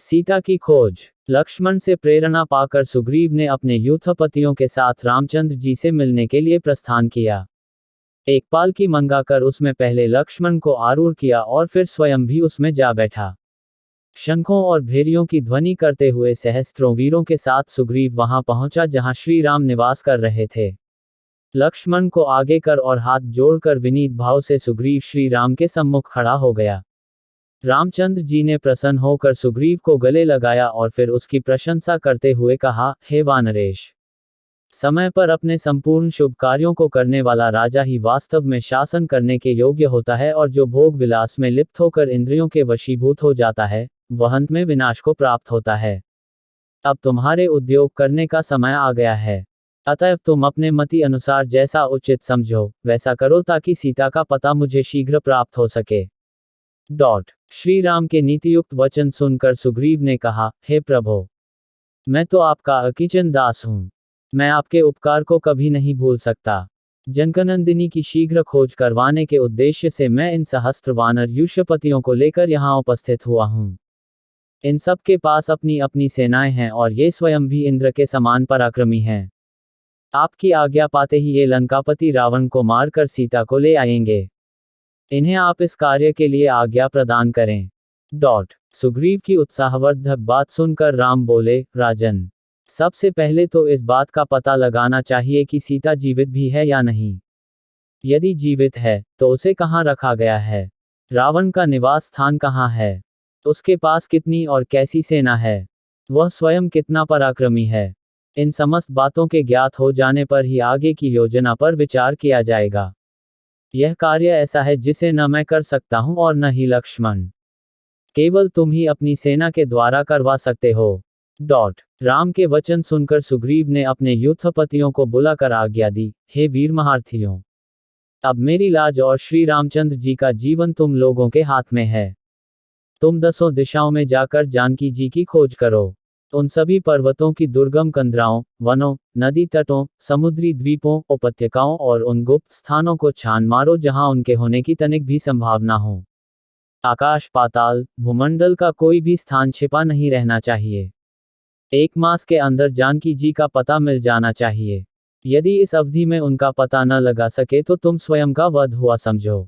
सीता की खोज। लक्ष्मण से प्रेरणा पाकर सुग्रीव ने अपने यूथपतियों के साथ रामचंद्र जी से मिलने के लिए प्रस्थान किया। एक पालकी मंगाकर उसमें पहले लक्ष्मण को आरूढ़ किया और फिर स्वयं भी उसमें जा बैठा। शंखों और भेरियों की ध्वनि करते हुए सहस्त्रों वीरों के साथ सुग्रीव वहां पहुंचा जहां श्री राम निवास कर रहे थे। लक्ष्मण को आगे कर और हाथ जोड़कर विनीत भाव से सुग्रीव श्री राम के सम्मुख खड़ा हो गया। रामचंद्र जी ने प्रसन्न होकर सुग्रीव को गले लगाया और फिर उसकी प्रशंसा करते हुए कहा, हे वानरेश, समय पर अपने संपूर्ण शुभ कार्यों को करने वाला राजा ही वास्तव में शासन करने के योग्य होता है, और जो भोग विलास में लिप्त होकर इंद्रियों के वशीभूत हो जाता है, वह अंत में विनाश को प्राप्त होता है। अब तुम्हारे उद्योग करने का समय आ गया है। अतएव तुम अपने मति अनुसार जैसा उचित समझो वैसा करो, ताकि सीता का पता मुझे शीघ्र प्राप्त हो सके। श्री राम के नीतियुक्त वचन सुनकर सुग्रीव ने कहा, हे प्रभो, मैं तो आपका अकिंचन दास हूं। मैं आपके उपकार को कभी नहीं भूल सकता। जनकनंदिनी की शीघ्र खोज करवाने के उद्देश्य से मैं इन सहस्त्र वानर यूशपतियों को लेकर यहाँ उपस्थित हुआ हूँ। इन सब के पास अपनी अपनी सेनाएं हैं और ये स्वयं भी इंद्र के समान पराक्रमी हैं। आपकी आज्ञा पाते ही ये लंकापति रावण को मारकर सीता को ले आएंगे। इन्हें आप इस कार्य के लिए आज्ञा प्रदान करें। सुग्रीव की उत्साहवर्धक बात सुनकर राम बोले, राजन, सबसे पहले तो इस बात का पता लगाना चाहिए कि सीता जीवित भी है या नहीं। यदि जीवित है तो उसे कहाँ रखा गया है? रावण का निवास स्थान कहाँ है? उसके पास कितनी और कैसी सेना है? वह स्वयं कितना पराक्रमी है? इन समस्त बातों के ज्ञात हो जाने पर ही आगे की योजना पर विचार किया जाएगा। यह कार्य ऐसा है जिसे न मैं कर सकता हूं और न ही लक्ष्मण। केवल तुम ही अपनी सेना के द्वारा करवा सकते हो। राम के वचन सुनकर सुग्रीव ने अपने यूथपतियों को बुलाकर आज्ञा दी, हे वीर महारथियों, अब मेरी लाज और श्री रामचंद्र जी का जीवन तुम लोगों के हाथ में है। तुम 10 दिशाओं में जाकर जानकी जी की खोज करो। उन सभी पर्वतों की दुर्गम कंदराओं, वनों, नदी तटों, समुद्री द्वीपों, उपत्यकाओं और उन गुप्त स्थानों को छान मारो जहां उनके होने की तनिक भी संभावना हो। आकाश, पाताल, भूमंडल का कोई भी स्थान छिपा नहीं रहना चाहिए। 1 मास के अंदर जानकी जी का पता मिल जाना चाहिए। यदि इस अवधि में उनका पता न लगा सके तो तुम स्वयं का वध हुआ समझो।